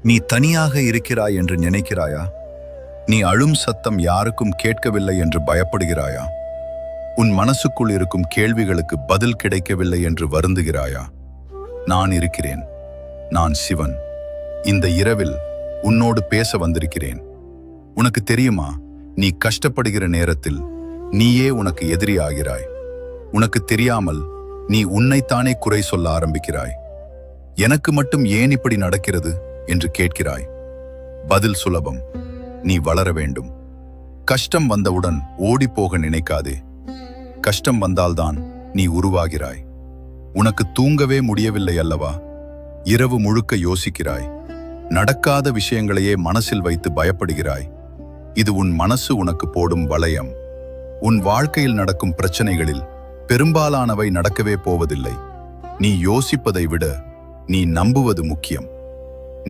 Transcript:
நீ தனியாக இருக்கிறாய் என்று நினைக்கிறாயா? நீ அழும் சத்தம் யாருக்கும் கேட்கவில்லை என்று பயப்படுகிறாயா? உன் மனசுக்குள் இருக்கும் கேள்விகளுக்கு பதில் கிடைக்கவில்லை என்று வருந்துகிறாயா? நான் இருக்கிறேன். நான் சிவன். இந்த இரவில் உன்னோடு பேச வந்திருக்கிறேன். உனக்கு தெரியுமா, நீ கஷ்டப்படுகிற நேரத்தில் நீயே உனக்கு எதிரி ஆகிறாய். உனக்கு தெரியாமல் நீ உன்னைத்தானே குறை சொல்ல ஆரம்பிக்கிறாய். எனக்கு மட்டும் ஏன் இப்படி நடக்கிறது என்று கேட்கிறாய். பதில் சுலபம். நீ வளர வேண்டும். கஷ்டம் வந்தவுடன் ஓடிப்போக நினைக்காதே. கஷ்டம் வந்தால்தான் நீ உருவாகிறாய். உனக்கு தூங்கவே முடியவில்லை அல்லவா? இரவு முழுக்க யோசிக்கிறாய். நடக்காத விஷயங்களையே மனசில் வைத்து பயப்படுகிறாய். இது உன் மனசு உனக்கு போடும் வளையம். உன் வாழ்க்கையில் நடக்கும் பிரச்சனைகளில் பெரும்பாலானவை நடக்கவே போவதில்லை. நீ யோசிப்பதை விட நீ நம்புவது முக்கியம்.